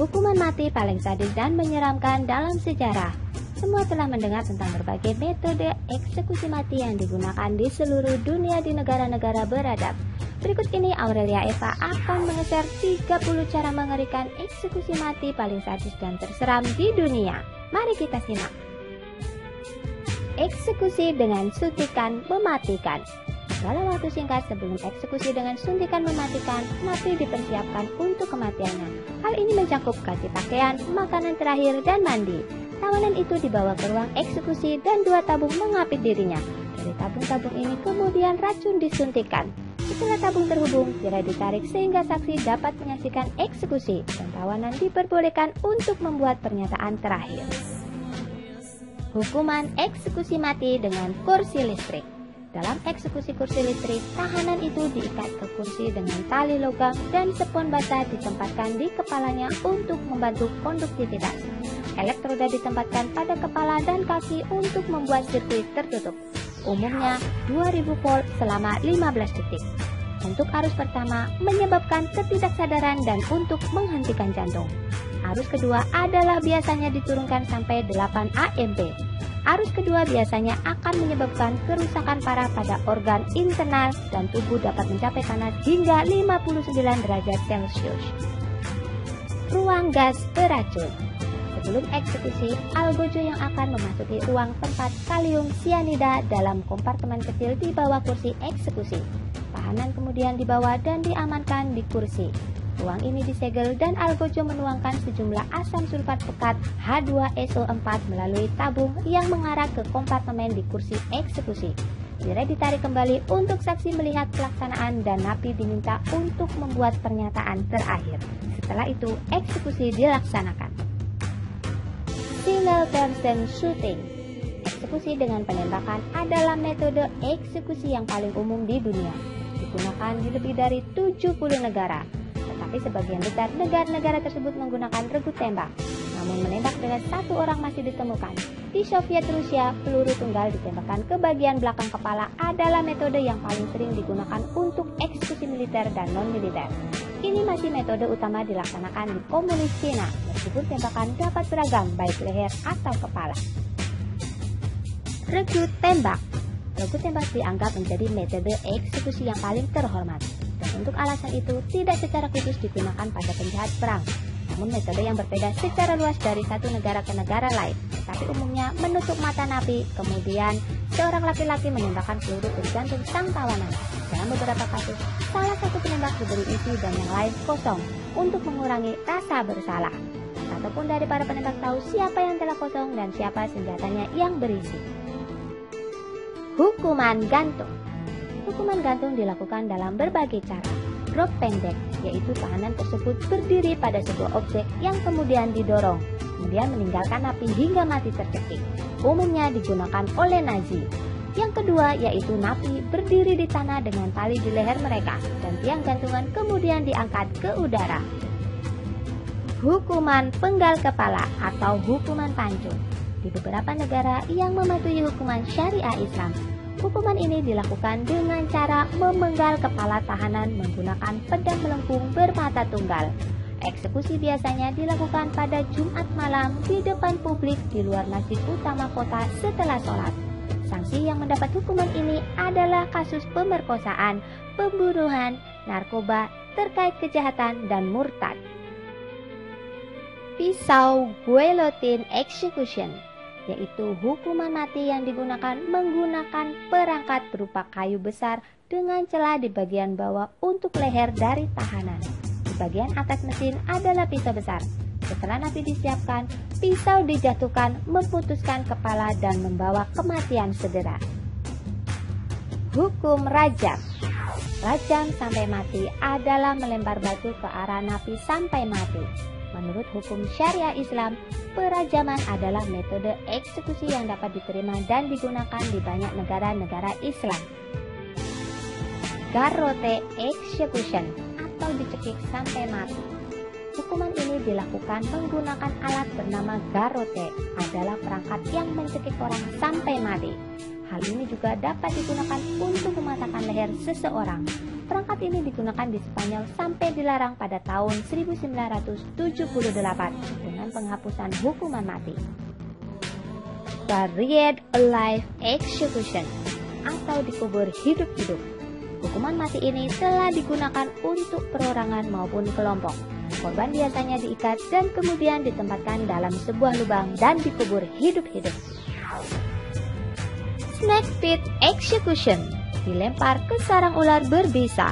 Hukuman mati paling sadis dan menyeramkan dalam sejarah. Semua telah mendengar tentang berbagai metode eksekusi mati yang digunakan di seluruh dunia di negara-negara beradab. Berikut ini Aurelia Eva akan mengeser 30 cara mengerikan eksekusi mati paling sadis dan terseram di dunia. Mari kita simak. Eksekusi dengan suntikan mematikan. Dalam waktu singkat sebelum eksekusi dengan suntikan mematikan, napi dipersiapkan untuk kematiannya. Hal ini mencakup ganti pakaian, makanan terakhir, dan mandi. Tawanan itu dibawa ke ruang eksekusi dan 2 tabung mengapit dirinya. Dari tabung-tabung ini kemudian racun disuntikan. Setelah tabung terhubung, tirai ditarik sehingga saksi dapat menyaksikan eksekusi dan tawanan diperbolehkan untuk membuat pernyataan terakhir. Hukuman eksekusi mati dengan kursi listrik. Dalam eksekusi kursi listrik, tahanan itu diikat ke kursi dengan tali logam dan spons basah ditempatkan di kepalanya untuk membantu konduktivitas. Elektroda ditempatkan pada kepala dan kaki untuk membuat sirkuit tertutup, umumnya 2000 volt selama 15 detik. Untuk arus pertama menyebabkan ketidaksadaran dan untuk menghentikan jantung. Arus kedua adalah biasanya diturunkan sampai 8 AMP. Arus kedua biasanya akan menyebabkan kerusakan parah pada organ internal dan tubuh dapat mencapai panas hingga 59 derajat Celcius. Ruang gas beracun. Sebelum eksekusi, algojo yang akan memasuki ruang tempat kalium sianida dalam kompartemen kecil di bawah kursi eksekusi. Tahanan kemudian dibawa dan diamankan di kursi. Ruang ini disegel dan algojo menuangkan sejumlah asam sulfat pekat H2SO4 melalui tabung yang mengarah ke kompartemen di kursi eksekusi. Tirai ditarik kembali untuk saksi melihat pelaksanaan dan napi diminta untuk membuat pernyataan terakhir. Setelah itu, eksekusi dilaksanakan. Single person shooting. Eksekusi dengan penembakan adalah metode eksekusi yang paling umum di dunia. Digunakan di lebih dari 70 negara. Tetapi sebagian besar negara-negara tersebut menggunakan regu tembak. Namun menembak dengan 1 orang masih ditemukan. Di Soviet Rusia, peluru tunggal ditembakkan ke bagian belakang kepala adalah metode yang paling sering digunakan untuk eksekusi militer dan non-militer. Ini masih metode utama dilaksanakan di komunis Cina, meskipun tembakan dapat beragam baik leher atau kepala. Regu tembak. Regu tembak dianggap menjadi metode eksekusi yang paling terhormat. Untuk alasan itu, tidak secara khusus digunakan pada penjahat perang. Namun metode yang berbeda secara luas dari satu negara ke negara lain. Tetapi umumnya menutup mata napi, kemudian seorang laki-laki menembakkan peluru ke jantung sang tawanan. Dalam beberapa kasus, salah satu penembak diberi isi dan yang lain kosong untuk mengurangi rasa bersalah. Ataupun dari para penembak tahu siapa yang telah kosong dan siapa senjatanya yang berisi. Hukuman gantung. Hukuman gantung dilakukan dalam berbagai cara. Drop pendek, yaitu tahanan tersebut berdiri pada sebuah objek yang kemudian didorong, kemudian meninggalkan napi hingga mati tercekik. Umumnya digunakan oleh Nazi. Yang kedua yaitu napi berdiri di tanah dengan tali di leher mereka dan tiang gantungan kemudian diangkat ke udara. Hukuman penggal kepala atau hukuman pancung. Di beberapa negara yang mematuhi hukuman syariah Islam, hukuman ini dilakukan dengan cara memenggal kepala tahanan menggunakan pedang melengkung bermata tunggal. Eksekusi biasanya dilakukan pada Jumat malam di depan publik di luar masjid utama kota setelah sholat. Sanksi yang mendapat hukuman ini adalah kasus pemerkosaan, pembunuhan, narkoba, terkait kejahatan, dan murtad. Pisau guillotine execution, yaitu hukuman mati yang digunakan menggunakan perangkat berupa kayu besar dengan celah di bagian bawah untuk leher dari tahanan. Di bagian atas mesin adalah pisau besar. Setelah napi disiapkan, pisau dijatuhkan, memutuskan kepala dan membawa kematian segera. Hukum rajam. Rajam sampai mati adalah melempar batu ke arah napi sampai mati. Menurut hukum syariah Islam, perajaman adalah metode eksekusi yang dapat diterima dan digunakan di banyak negara-negara Islam. Garrote execution atau dicekik sampai mati. Hukuman ini dilakukan menggunakan alat bernama garrote, adalah perangkat yang mencekik orang sampai mati. Hal ini juga dapat digunakan untuk mematahkan leher seseorang. Perangkat ini digunakan di Spanyol sampai dilarang pada tahun 1978 dengan penghapusan hukuman mati. Buried alive execution atau dikubur hidup-hidup. Hukuman mati ini telah digunakan untuk perorangan maupun kelompok. Korban biasanya diikat dan kemudian ditempatkan dalam sebuah lubang dan dikubur hidup-hidup. Snake pit execution, dilempar ke sarang ular berbisa.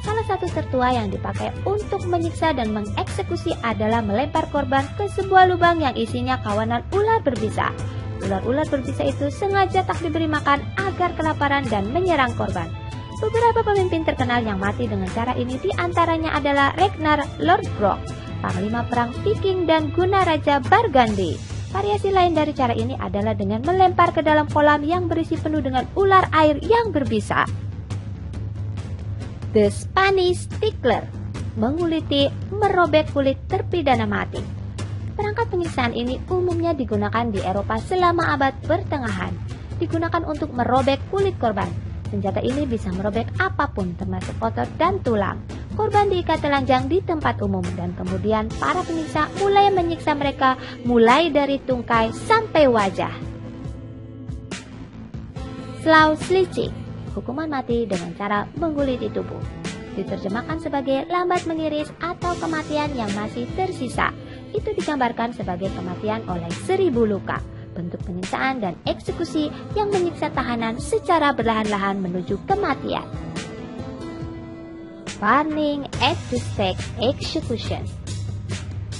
Salah satu tertua yang dipakai untuk menyiksa dan mengeksekusi adalah melempar korban ke sebuah lubang yang isinya kawanan ular berbisa. Ular-ular berbisa itu sengaja tak diberi makan agar kelaparan dan menyerang korban. Beberapa pemimpin terkenal yang mati dengan cara ini diantaranya adalah Ragnar Lodbrok, panglima perang Viking, dan Gunnar Raja Bargandi. Variasi lain dari cara ini adalah dengan melempar ke dalam kolam yang berisi penuh dengan ular air yang berbisa. The Spanish Tickler, menguliti, merobek kulit terpidana mati. Perangkat penyiksaan ini umumnya digunakan di Eropa selama abad pertengahan. Digunakan untuk merobek kulit korban. Senjata ini bisa merobek apapun termasuk otot dan tulang. Korban diikat telanjang di tempat umum dan kemudian para penyiksa mulai menyiksa mereka mulai dari tungkai sampai wajah. Slow Slitching, hukuman mati dengan cara mengguliti tubuh. Diterjemahkan sebagai lambat mengiris atau kematian yang masih tersisa. Itu digambarkan sebagai kematian oleh 1000 luka. Bentuk penyiksaan dan eksekusi yang menyiksa tahanan secara berlahan-lahan menuju kematian. Burning at the stake execution,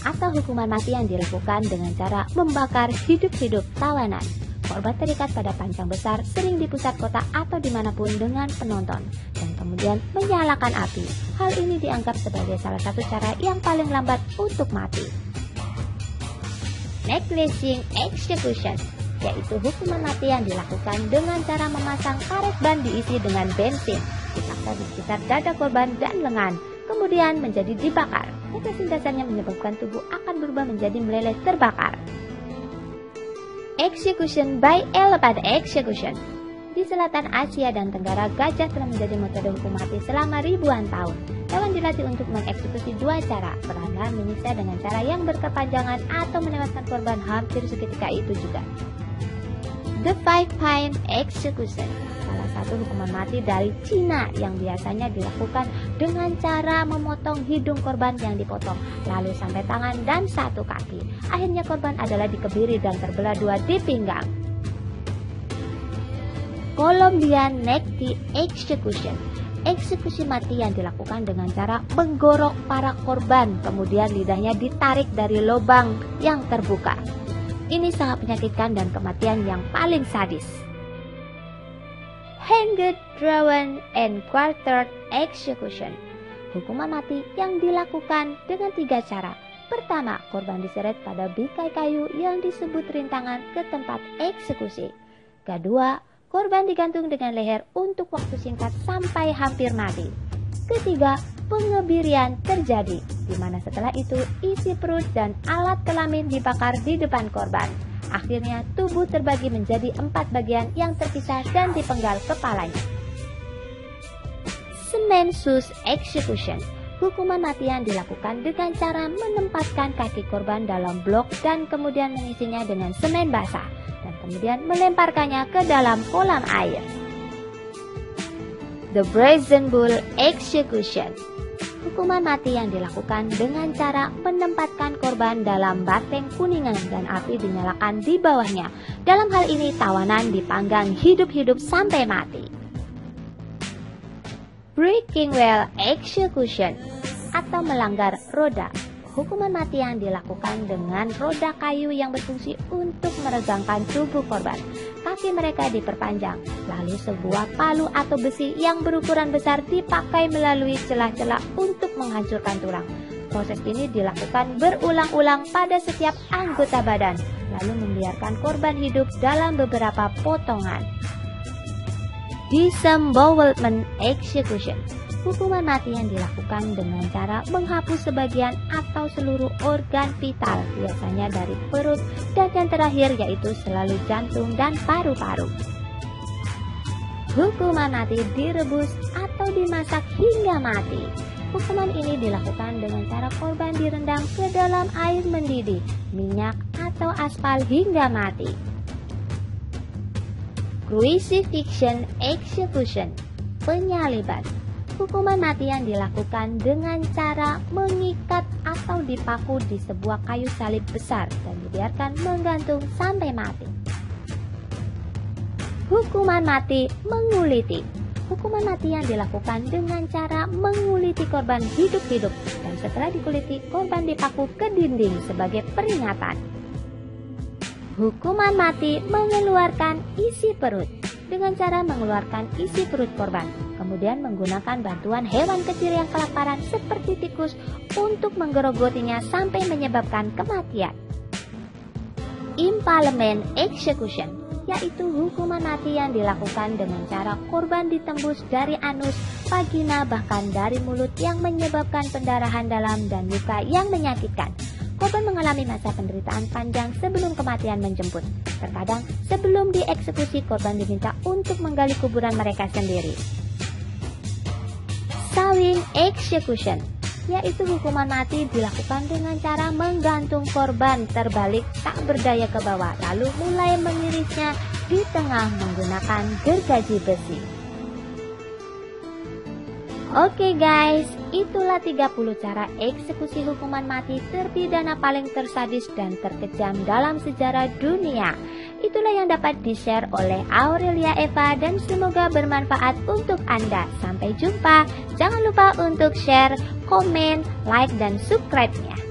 atau hukuman mati yang dilakukan dengan cara membakar hidup-hidup tawanan. Korban terikat pada pancang besar sering di pusat kota atau dimanapun dengan penonton dan kemudian menyalakan api. Hal ini dianggap sebagai salah satu cara yang paling lambat untuk mati. Necklacing execution, yaitu hukuman mati yang dilakukan dengan cara memasang karet ban diisi dengan bensin, dipaksa di sekitar dada korban dan lengan, kemudian menjadi dibakar. Necklacing dasarnya menyebabkan tubuh akan berubah menjadi meleleh terbakar. Execution by elephant execution. Di selatan Asia dan Tenggara, gajah telah menjadi metode hukum mati selama ribuan tahun. Hewan dilatih untuk mengeksekusi dua cara, perlahan-lahan menyiksa dengan cara yang berkepanjangan atau menewaskan korban hampir seketika itu juga. The Five Pine Execution, salah satu hukuman mati dari Cina yang biasanya dilakukan dengan cara memotong hidung korban yang dipotong, lalu sampai tangan dan satu kaki. Akhirnya korban adalah dikebiri dan terbelah dua di pinggang. Colombian Neck Execution, eksekusi mati yang dilakukan dengan cara menggorok para korban, kemudian lidahnya ditarik dari lubang yang terbuka. Ini sangat menyakitkan dan kematian yang paling sadis. Hanged, Drawn, and Quartered Execution, hukuman mati yang dilakukan dengan 3 cara. Pertama, korban diseret pada bingkai kayu yang disebut rintangan ke tempat eksekusi. Kedua, korban digantung dengan leher untuk waktu singkat sampai hampir mati. Ketiga, pengebirian terjadi, di mana setelah itu isi perut dan alat kelamin dibakar di depan korban. Akhirnya tubuh terbagi menjadi 4 bagian yang terpisah dan dipenggal kepalanya. Semensus Execution, hukuman mati yang dilakukan dengan cara menempatkan kaki korban dalam blok dan kemudian mengisinya dengan semen basah dan kemudian melemparkannya ke dalam kolam air. The Brazen Bull Execution, hukuman mati yang dilakukan dengan cara menempatkan korban dalam bateng kuningan dan api dinyalakan di bawahnya. Dalam hal ini tawanan dipanggang hidup-hidup sampai mati. Breaking Wheel Execution, atau melanggar roda, hukuman mati yang dilakukan dengan roda kayu yang berfungsi untuk meregangkan tubuh korban. Kaki mereka diperpanjang, lalu sebuah palu atau besi yang berukuran besar dipakai melalui celah-celah untuk menghancurkan tulang. Proses ini dilakukan berulang-ulang pada setiap anggota badan, lalu membiarkan korban hidup dalam beberapa potongan. Disembowelment Execution, hukuman mati yang dilakukan dengan cara menghapus sebagian atau seluruh organ vital, biasanya dari perut, dan yang terakhir yaitu selalu jantung dan paru-paru. Hukuman mati direbus atau atau dimasak hingga mati. Hukuman ini dilakukan dengan cara korban direndam ke dalam air mendidih, minyak, atau aspal hingga mati. Crucifixion execution, penyaliban. Hukuman mati yang dilakukan dengan cara mengikat atau dipaku di sebuah kayu salib besar dan dibiarkan menggantung sampai mati. Hukuman mati menguliti. Hukuman mati yang dilakukan dengan cara menguliti korban hidup-hidup dan setelah dikuliti korban dipaku ke dinding sebagai peringatan. Hukuman mati mengeluarkan isi perut. Dengan cara mengeluarkan isi perut korban, kemudian menggunakan bantuan hewan kecil yang kelaparan seperti tikus untuk menggerogotinya sampai menyebabkan kematian. Impalement execution, yaitu hukuman mati yang dilakukan dengan cara korban ditembus dari anus, vagina, bahkan dari mulut yang menyebabkan pendarahan dalam dan luka yang menyakitkan. Korban mengalami masa penderitaan panjang sebelum kematian menjemput. Terkadang sebelum dieksekusi korban diminta untuk menggali kuburan mereka sendiri. Sawing execution, yaitu hukuman mati dilakukan dengan cara menggantung korban terbalik tak berdaya ke bawah lalu mulai mengirisnya di tengah menggunakan gergaji besi. Oke guys, itulah 30 cara eksekusi hukuman mati terpidana paling tersadis dan terkejam dalam sejarah dunia. Itulah yang dapat di-share oleh Aurelia Eva dan semoga bermanfaat untuk Anda. Sampai jumpa, jangan lupa untuk share, komen, like, dan subscribe-nya.